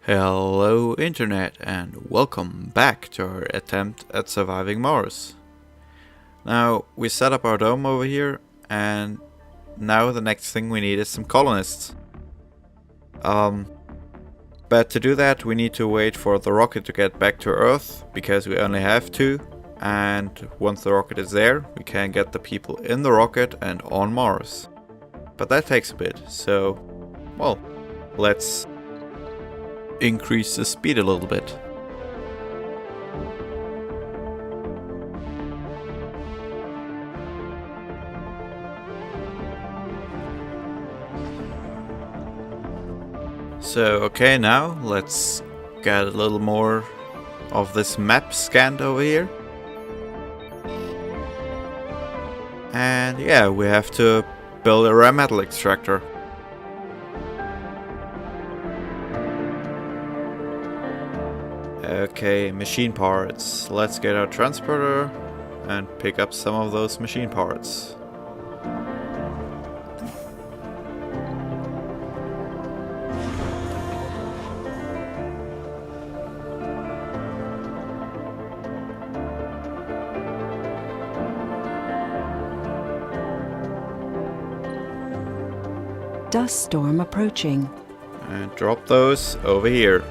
Hello Internet and welcome back to our attempt at surviving Mars. Now, we set up our dome over here and now the next thing we need is some colonists. But to do that we need to wait for the rocket to get back to Earth because we only have two, and once the rocket is there we can get the people in the rocket and on Mars. But that takes a bit, so well, let's increase the speed a little bit. So okay, now let's get a little more of this map scanned over here. And yeah, we have to build a rare metal extractor. Okay, machine parts. Let's get our transporter and pick up some of those machine parts. Dust storm approaching. And drop those over here.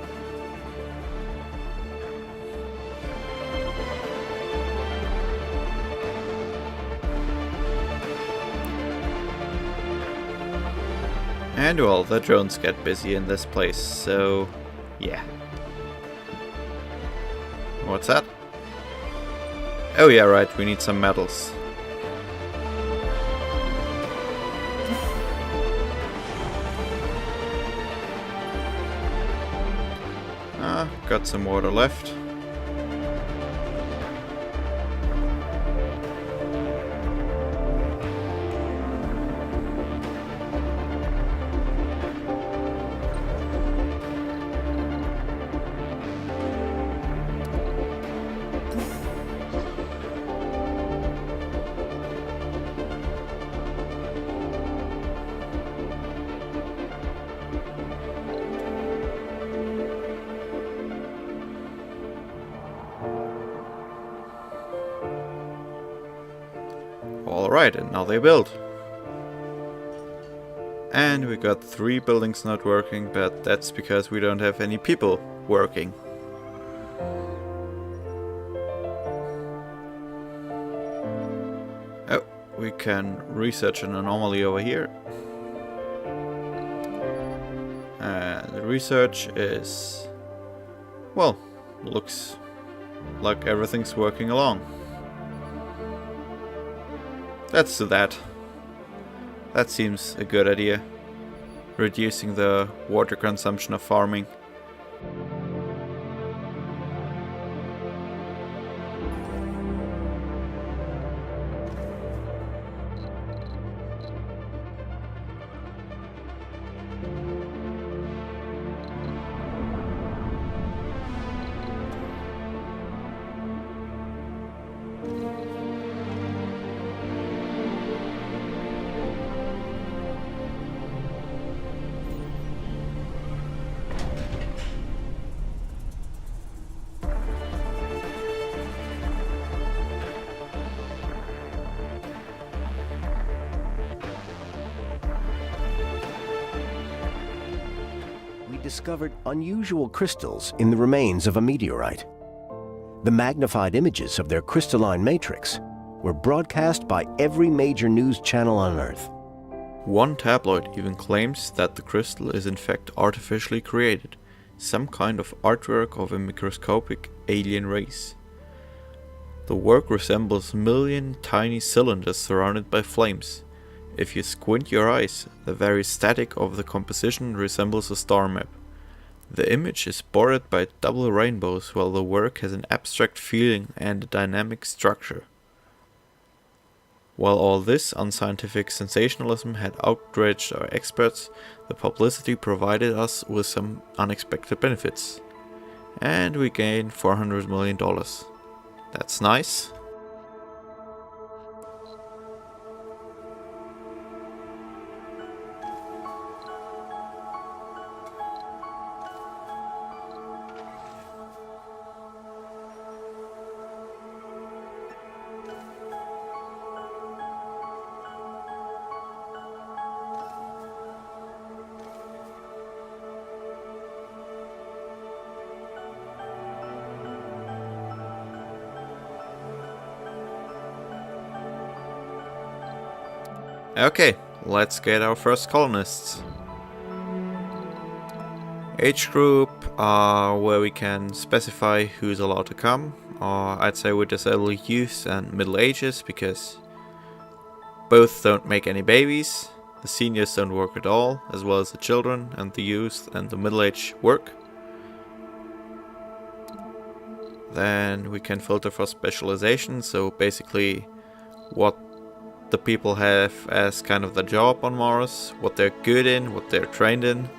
And well, the drones get busy in this place, so yeah. What's that? Oh yeah, right, we need some metals. Got some water left. Alright, and now they build. And we got 3 buildings not working, but that's because we don't have any people working. Oh, we can research an anomaly over here. And the research is, well, looks like everything's working along. Let's do that. That seems a good idea. Reducing the water consumption of farming. Discovered unusual crystals in the remains of a meteorite. The magnified images of their crystalline matrix were broadcast by every major news channel on Earth. One tabloid even claims that the crystal is in fact artificially created, some kind of artwork of a microscopic alien race. The work resembles a million tiny cylinders surrounded by flames. If you squint your eyes, the very static of the composition resembles a star map. The image is bordered by double rainbows, while the work has an abstract feeling and a dynamic structure. While all this unscientific sensationalism had outraged our experts, the publicity provided us with some unexpected benefits. And we gained $400 million. That's nice. Okay, let's get our first colonists. Age group, where we can specify who's allowed to come. I'd say we disable youth and middle ages because both don't make any babies. The seniors don't work at all, as well as the children and the youth and the middle age work. Then we can filter for specialization, so basically what the people have as kind of the job on Mars, what they're good in, what they're trained in.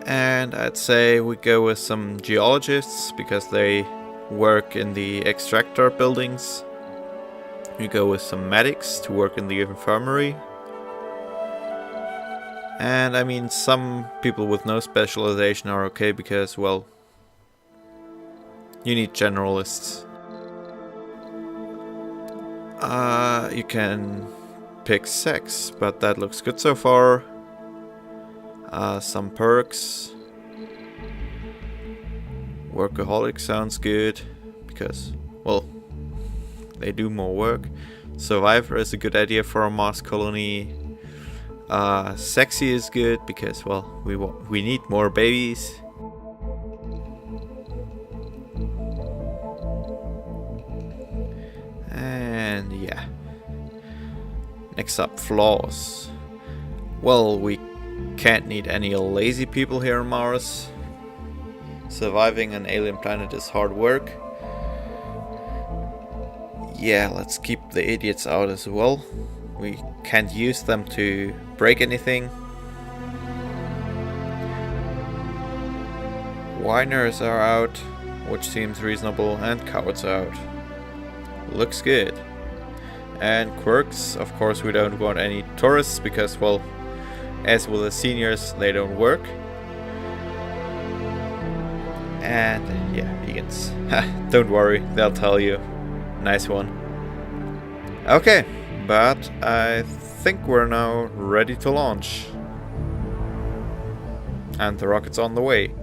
And I'd say we go with some geologists because they work in the extractor buildings. We go with some medics to work in the infirmary. And I mean, some people with no specialization are okay because, well, you need generalists. You can pick sex, but that looks good so far. Some perks. Workaholic sounds good because, well, they do more work. Survivor is a good idea for a Mars colony. Sexy is good because, well, we need more babies. And yeah. Next up, flaws. Well, we can't need any lazy people here on Mars. Surviving an alien planet is hard work. Yeah, let's keep the idiots out as well. We can't use them to break anything. Whiners are out, which seems reasonable, and cowards out. Looks good. And quirks, of course we don't want any tourists because, well, as with the seniors, they don't work. And yeah, vegans. Don't worry, they'll tell you. Nice one. Okay, but I think we're now ready to launch. And the rocket's on the way.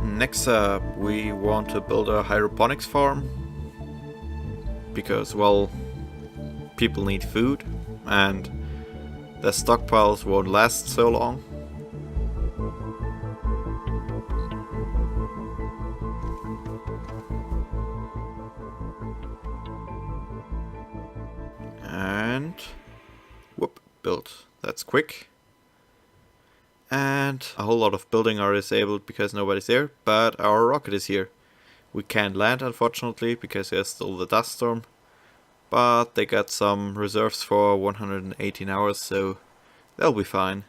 Next up, we want to build a hydroponics farm. Because, well, people need food and their stockpiles won't last so long. And whoop, built. That's quick. And a whole lot of building are disabled because nobody's there, but our rocket is here. We can't land, unfortunately, because there's still the dust storm. But they got some reserves for 118 hours, so they'll be fine.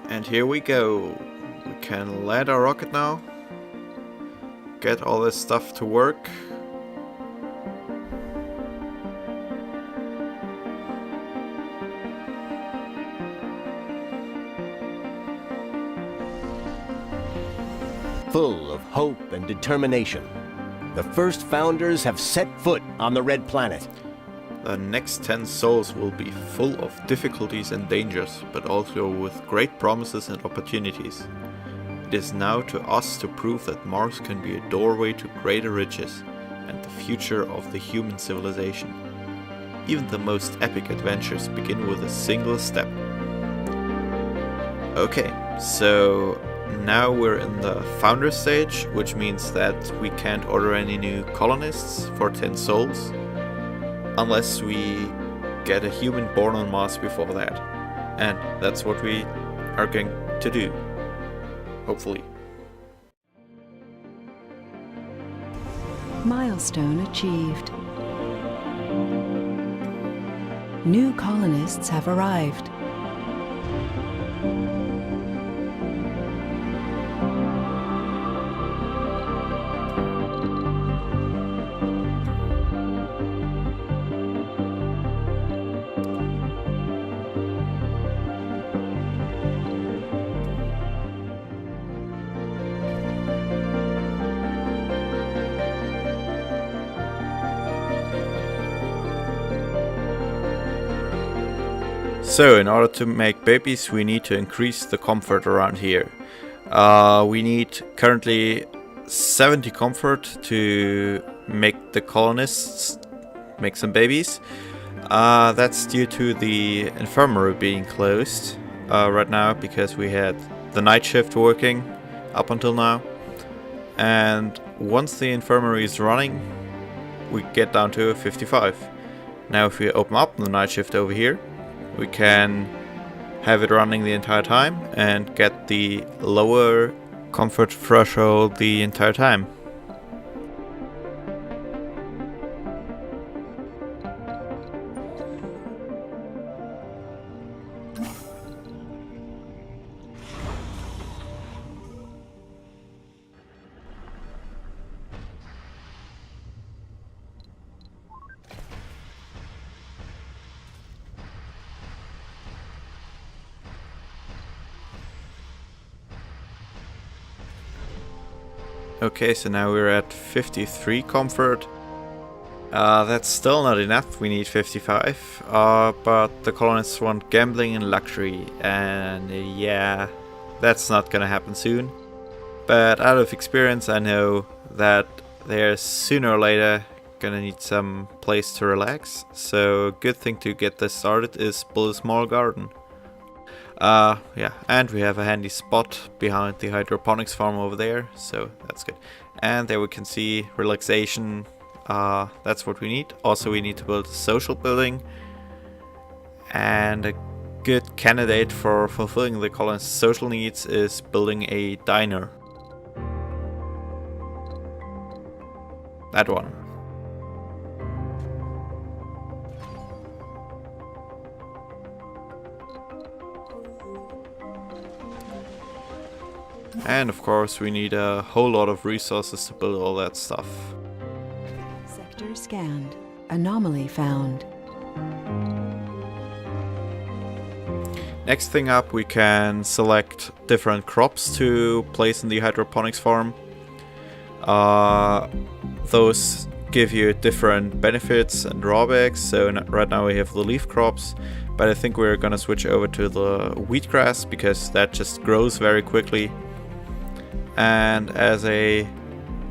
And here we go. We can land our rocket now. Get all this stuff to work. Full of hope and determination, the first founders have set foot on the Red Planet. The next 10 souls will be full of difficulties and dangers, but also with great promises and opportunities. It is now to us to prove that Mars can be a doorway to greater riches and the future of the human civilization. Even the most epic adventures begin with a single step. Okay, so now we're in the founder stage, which means that we can't order any new colonists for 10 souls. Unless we get a human born on Mars before that. And that's what we are going to do. Hopefully. Milestone achieved. New colonists have arrived. So in order to make babies, we need to increase the comfort around here. We need currently 70 comfort to make the colonists make some babies. That's due to the infirmary being closed right now because we had the night shift working up until now. And once the infirmary is running, we get down to 55. Now if we open up the night shift over here, we can have it running the entire time and get the lower comfort threshold the entire time. Okay, so now we're at 53 comfort. That's still not enough, we need 55. But the colonists want gambling and luxury, and yeah, that's not gonna happen soon. But out of experience, I know that they're sooner or later gonna need some place to relax. So a good thing to get this started is build a small garden. Yeah, and we have a handy spot behind the hydroponics farm over there, so that's good. And there we can see relaxation, that's what we need. Also we need to build a social building, and a good candidate for fulfilling the colonists' social needs is building a diner. That one. And of course we need a whole lot of resources to build all that stuff. Sector scanned. Anomaly found. Next thing up, we can select different crops to place in the hydroponics farm. Those give you different benefits and drawbacks. So right now we have the leaf crops, but I think we're gonna switch over to the wheatgrass because that just grows very quickly. And as a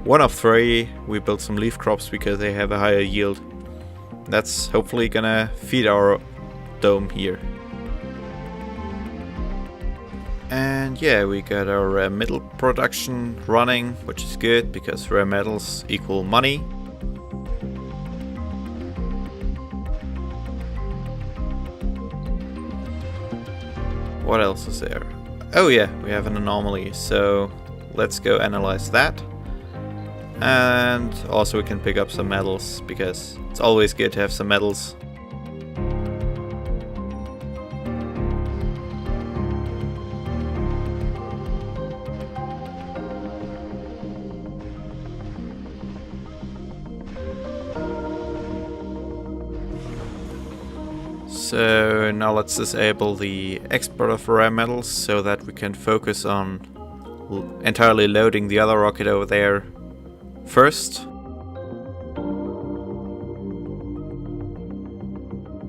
one of three, we built some leaf crops because they have a higher yield. That's hopefully gonna feed our dome here. And yeah, we got our rare metal production running, which is good because rare metals equal money. What else is there? Oh yeah, we have an anomaly, so let's go analyze that. And also we can pick up some metals because it's always good to have some metals. So now let's disable the export of rare metals so that we can focus on entirely loading the other rocket over there first.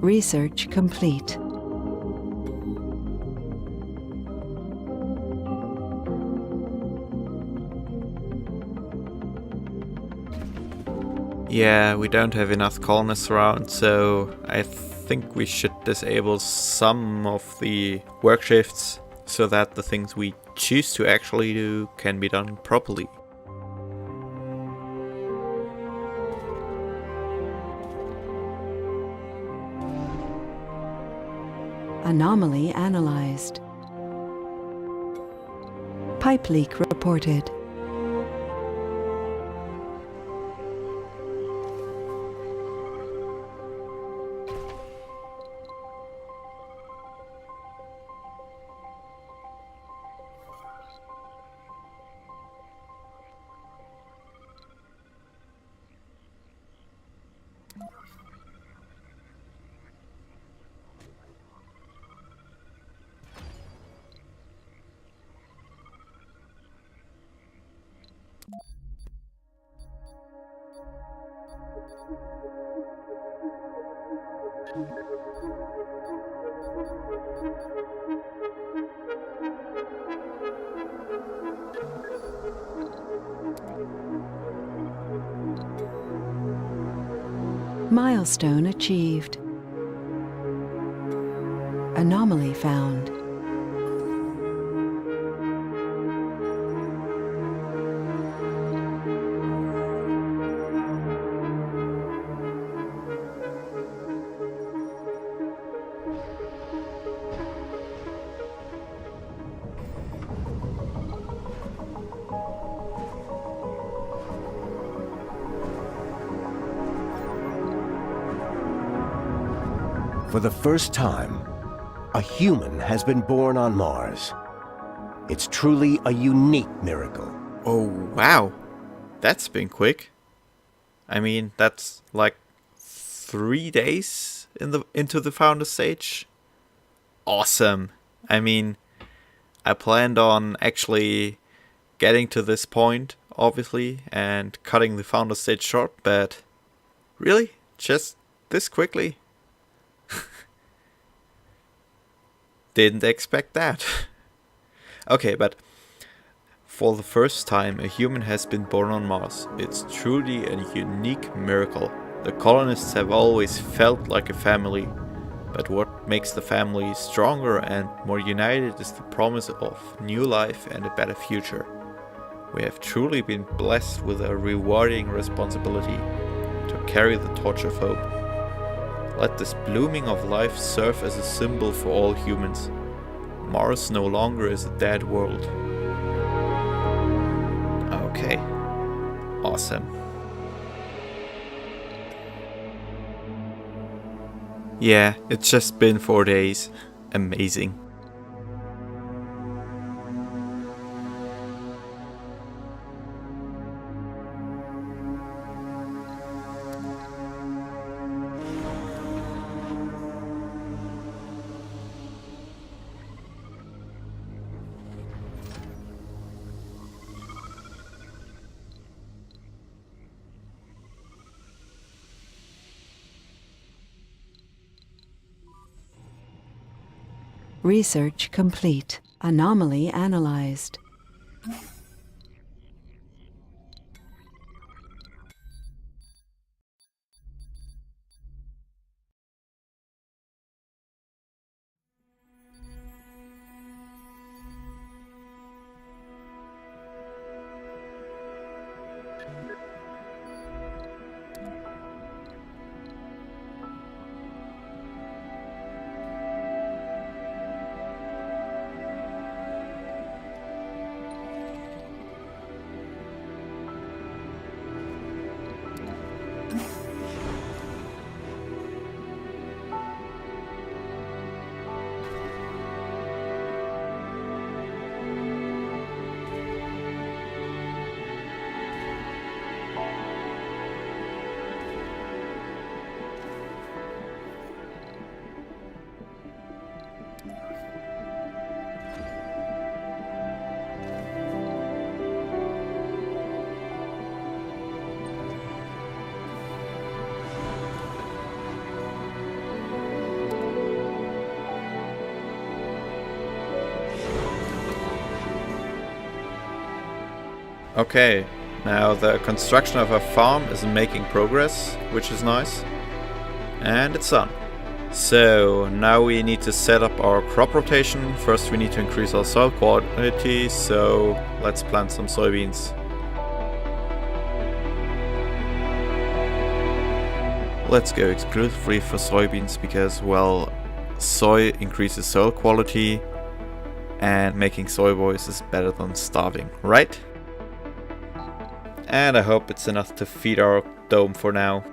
Research complete. Yeah, we don't have enough colonists around, so I think we should disable some of the work shifts so that the things we choose to actually do can be done properly. Anomaly analyzed. Pipe leak reported. Milestone achieved. Anomaly found. For the first time, a human has been born on Mars. It's truly a unique miracle. Oh, wow. That's been quick. I mean, that's like 3 days into the founder stage. Awesome. I mean, I planned on actually getting to this point, obviously, and cutting the founder stage short, but really? Just this quickly? Didn't expect that. Okay, but for the first time a human has been born on Mars. It's truly a unique miracle. The colonists have always felt like a family, but what makes the family stronger and more united is the promise of new life and a better future. We have truly been blessed with a rewarding responsibility to carry the torch of hope. Let this blooming of life serve as a symbol for all humans. Mars no longer is a dead world. Okay. Awesome. Yeah, it's just been 4 days. Amazing. Research complete. Anomaly analyzed. Okay, now the construction of a farm is making progress, which is nice. And it's done. So now we need to set up our crop rotation. First we need to increase our soil quality, so let's plant some soybeans. Let's go exclusively for soybeans because, well, soy increases soil quality and making soy boys is better than starving, right? And I hope it's enough to feed our dome for now.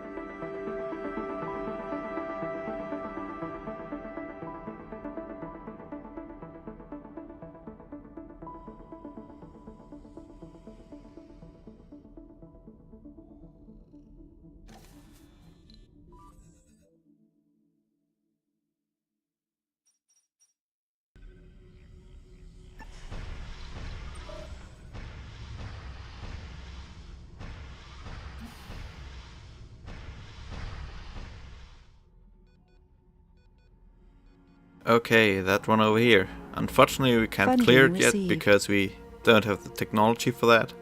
Okay, that one over here. Unfortunately we can't Funding clear it yet received. because we don't have the technology for that.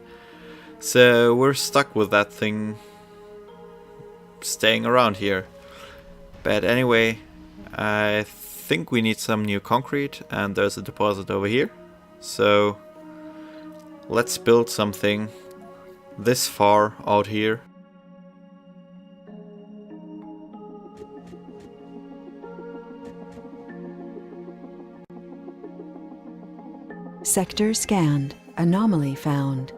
So we're stuck with that thing staying around here. But anyway, I think we need some new concrete, and there's a deposit over here. So let's build something this far out here. Sector scanned. Anomaly found.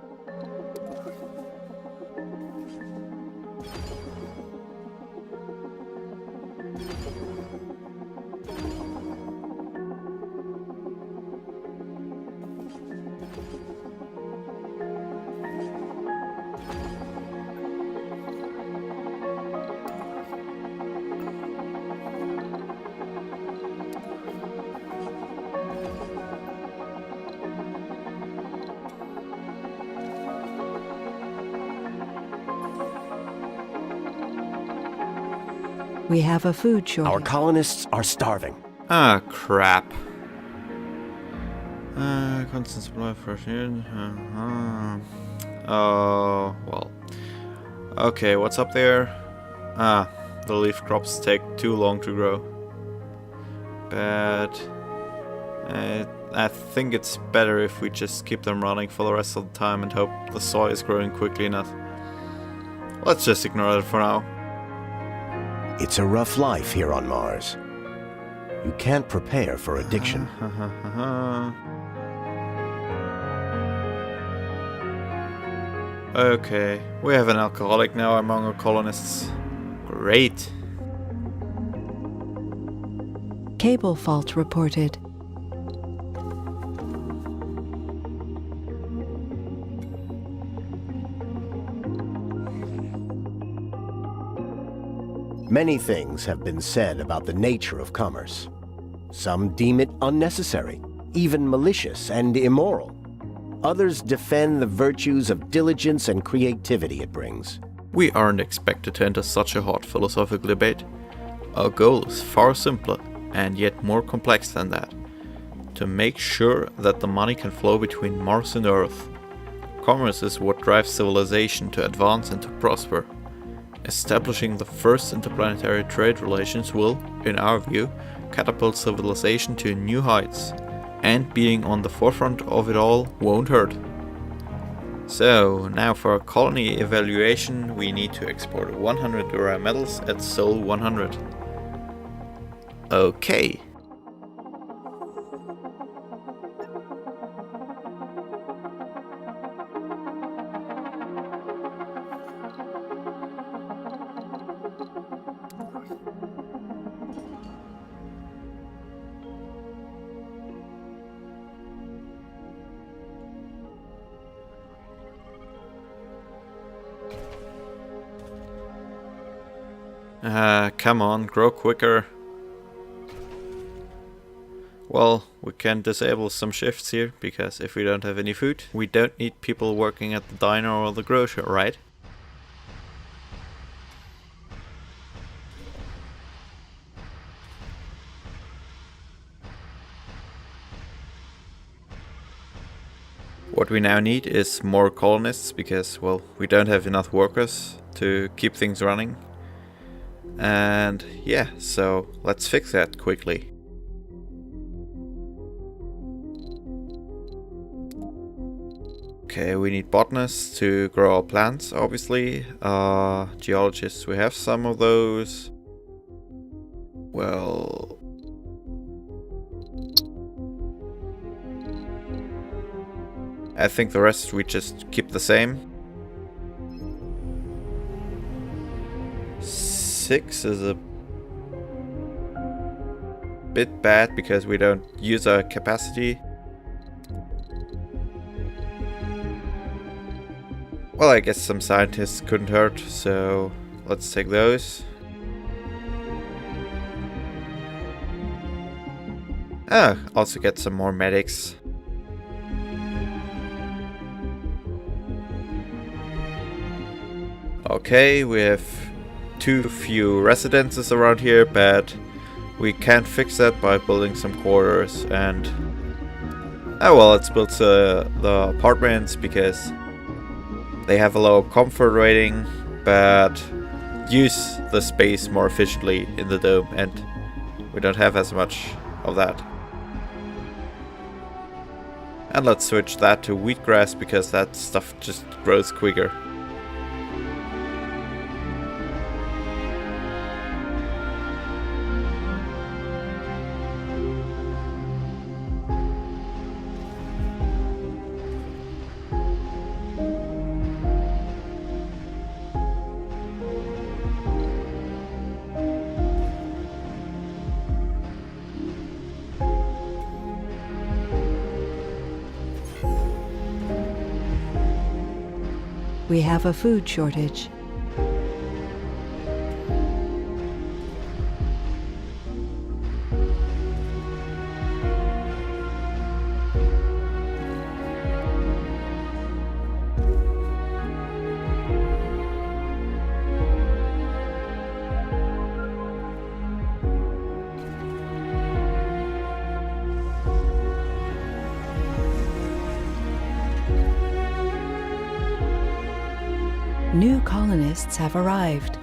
We have a food shortage. Our colonists are starving. Ah, crap. Constant supply of fresh food. Oh, well. Okay, what's up there? Ah, the leaf crops take too long to grow. But I think it's better if we just keep them running for the rest of the time and hope the soy is growing quickly enough. Let's just ignore it for now. It's a rough life here on Mars. You can't prepare for addiction. Okay, we have an alcoholic now among our colonists. Great. Cable fault reported. Many things have been said about the nature of commerce. Some deem it unnecessary, even malicious and immoral. Others defend the virtues of diligence and creativity it brings. We aren't expected to enter such a hot philosophical debate. Our goal is far simpler and yet more complex than that. To make sure that the money can flow between Mars and Earth. Commerce is what drives civilization to advance and to prosper. Establishing the first interplanetary trade relations will, in our view, catapult civilization to new heights, and being on the forefront of it all won't hurt. So, now for a colony evaluation, we need to export 100 Dura metals at Sol 100. Okay. Come on, grow quicker. Well, we can disable some shifts here, because if we don't have any food, we don't need people working at the diner or the grocery, right? What we now need is more colonists, because, well, we don't have enough workers to keep things running. And yeah, so let's fix that quickly. Okay, we need botanists to grow our plants, obviously. Geologists, we have some of those. Well, I think the rest we just keep the same. 6 is a bit bad because we don't use our capacity. Well, I guess some scientists couldn't hurt, so let's take those. Also get some more medics. Okay, we have too few residences around here, but we can't fix that by building some quarters. And oh well, let's build the apartments because they have a low comfort rating, but use the space more efficiently in the dome, and we don't have as much of that. And let's switch that to wheatgrass because that stuff just grows quicker. We have a food shortage. New colonists have arrived.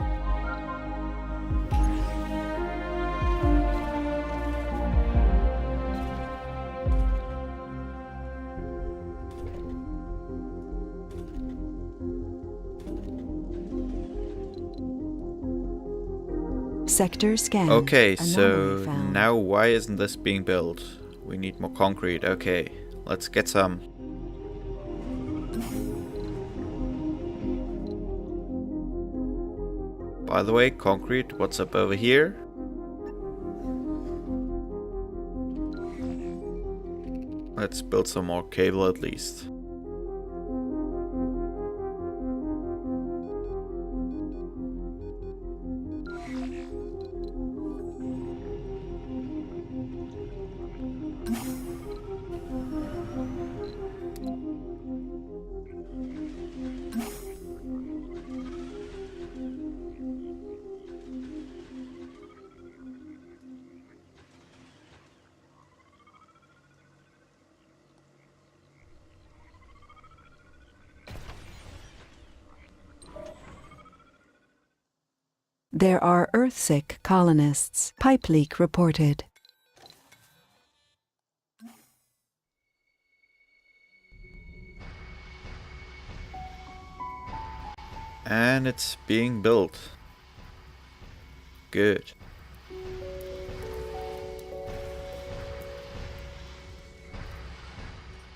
Sector scan. Okay, Anomaly so found. now why isn't this being built? We need more concrete. Okay, let's get some. By the way, concrete, what's up over here? Let's build some more cable at least. There are Earthsick colonists. Pipe leak reported. And it's being built. Good.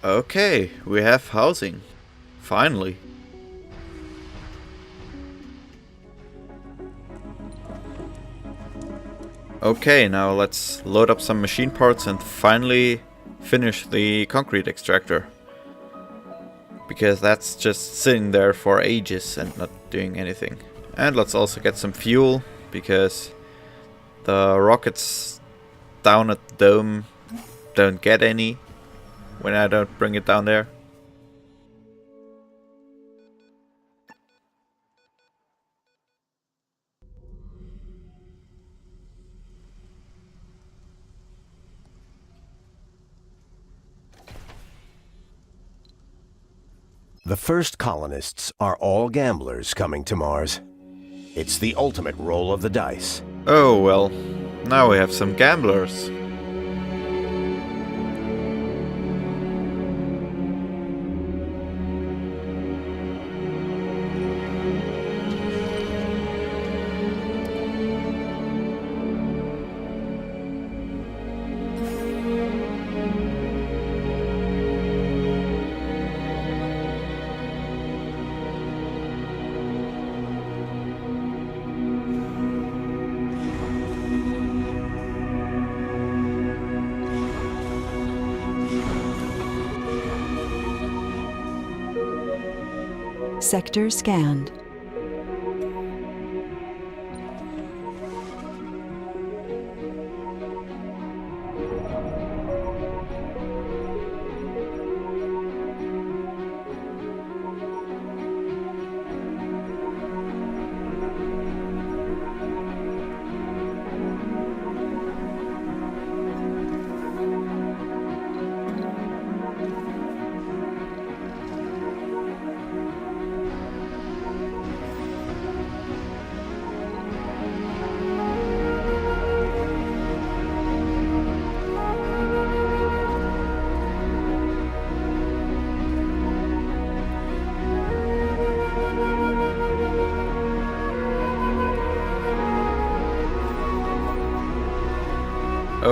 Okay, we have housing. Finally. Okay, now let's load up some machine parts and finally finish the concrete extractor. Because that's just sitting there for ages and not doing anything. And let's also get some fuel, because the rockets down at the dome don't get any when I don't bring it down there. The first colonists are all gamblers coming to Mars. It's the ultimate roll of the dice. Oh well, now we have some gamblers. Sector scanned.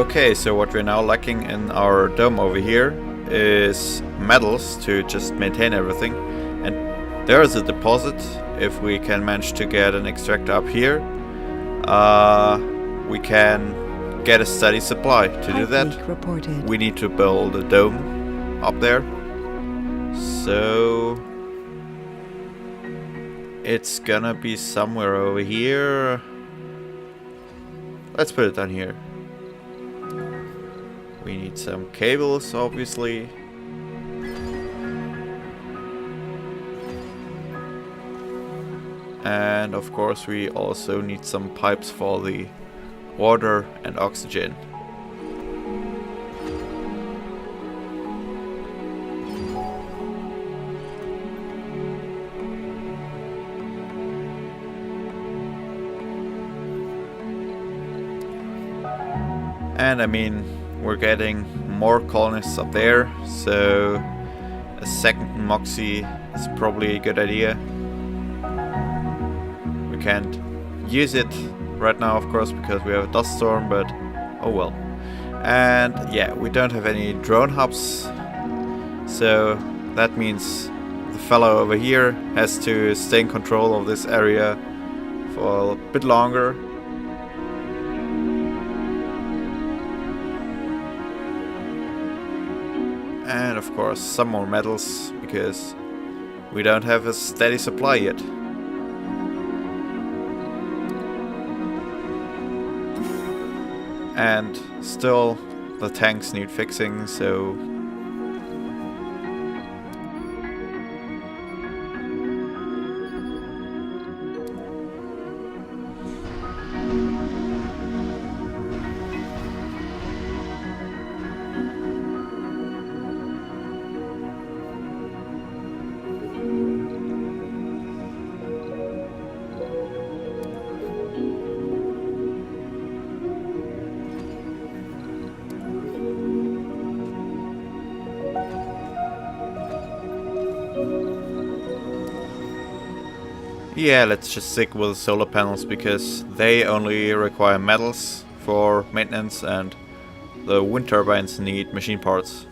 Okay, so what we're now lacking in our dome over here is metals to just maintain everything. And there is a deposit. If we can manage to get an extractor up here, we can get a steady supply. To do that, reported. we need to build a dome up there. So it's gonna be somewhere over here. Let's put it down here. We need some cables, obviously. And of course we also need some pipes for the water and oxygen. And I mean, we're getting more colonists up there, so a second Moxie is probably a good idea. We can't use it right now, of course, because we have a dust storm, but oh well. And yeah, we don't have any drone hubs, so that means the fellow over here has to stay in control of this area for a bit longer. And of course some more metals, because we don't have a steady supply yet. And still the tanks need fixing, so yeah, let's just stick with solar panels, because they only require metals for maintenance and the wind turbines need machine parts.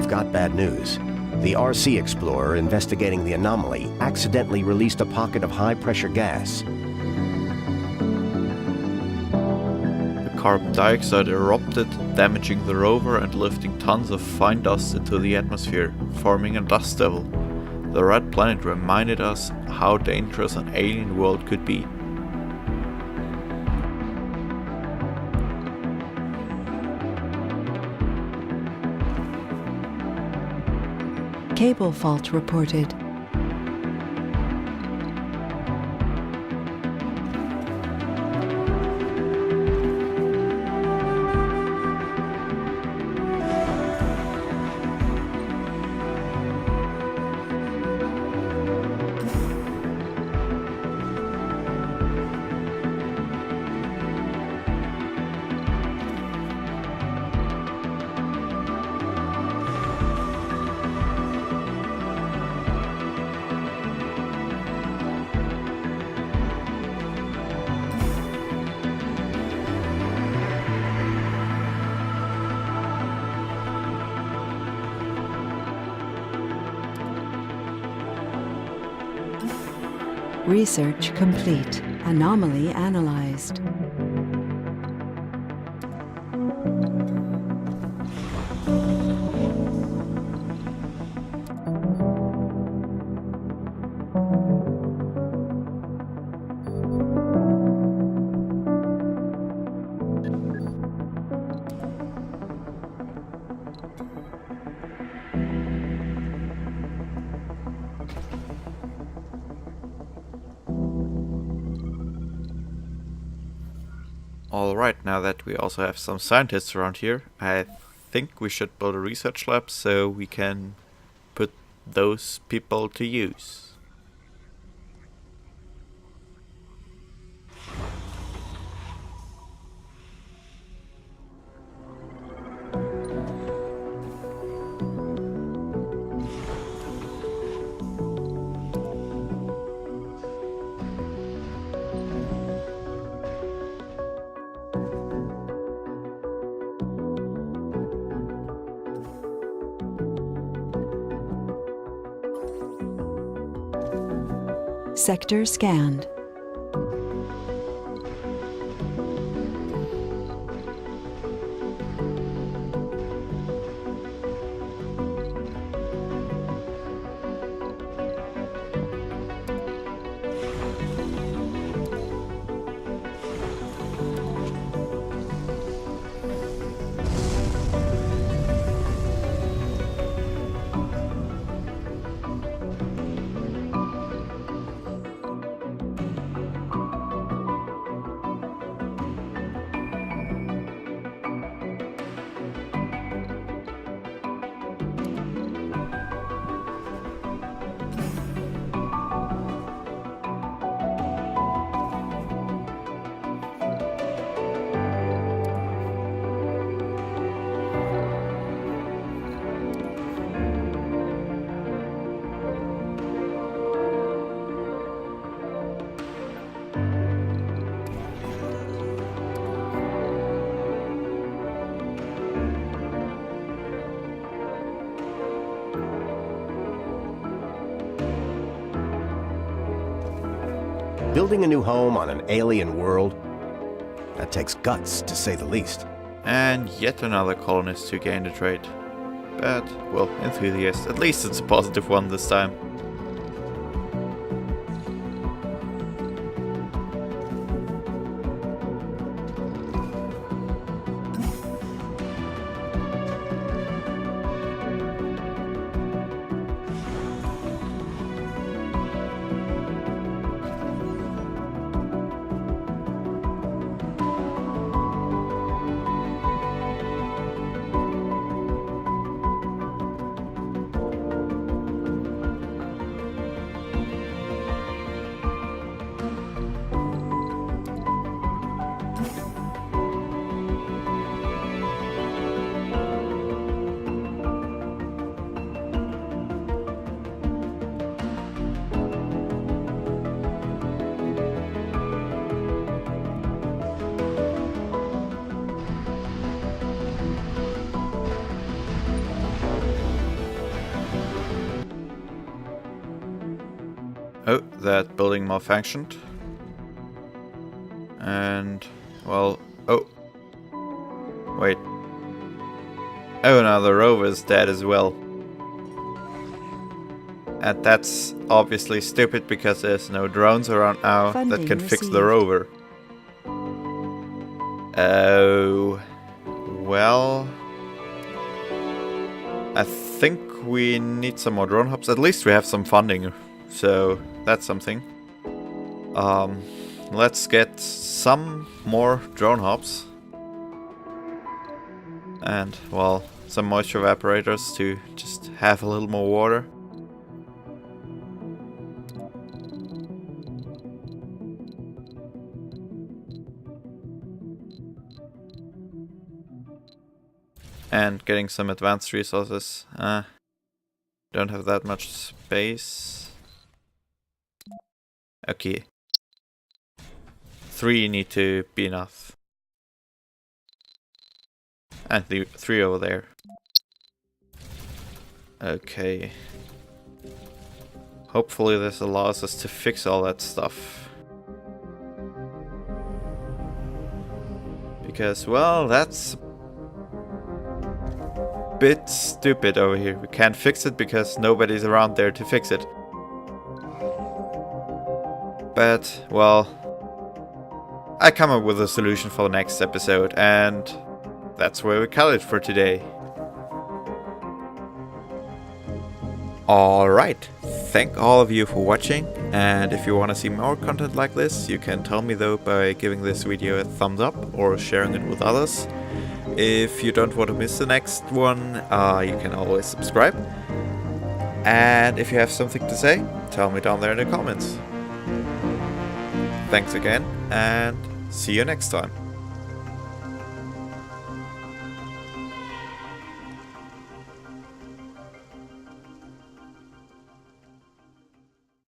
Got bad news. The RC Explorer investigating the anomaly accidentally released a pocket of high-pressure gas. The carbon dioxide erupted, damaging the rover and lifting tons of fine dust into the atmosphere, forming a dust devil. The red planet reminded us how dangerous an alien world could be. Cable fault reported. Research complete. Anomaly analyzed. Alright, now that we also have some scientists around here, I think we should build a research lab so we can put those people to use. Sector scanned. Building a new home on an alien world? That takes guts, to say the least. And yet another colonist to gain the trait. But, well, enthusiast. At least it's a positive one this time. Oh, that building malfunctioned. And, well, oh. Wait. Oh, now the rover is dead as well. And that's obviously stupid because there's no drones around now that can fix the rover. Oh. Well. I think we need some more drone hubs. At least we have some funding. So that's something. Let's get some more drone hubs. And, well, some moisture evaporators to just have a little more water. And getting some advanced resources. Don't have that much space. Okay. 3 need to be enough. And the 3 over there. Okay. Hopefully this allows us to fix all that stuff. Because, well, that's a bit stupid over here. We can't fix it because nobody's around there to fix it. But, well, I come up with a solution for the next episode, and that's where we cut it for today. Alright, thank all of you for watching, and if you want to see more content like this, you can tell me though by giving this video a thumbs up or sharing it with others. If you don't want to miss the next one, you can always subscribe. And if you have something to say, tell me down there in the comments. Thanks again, and see you next time.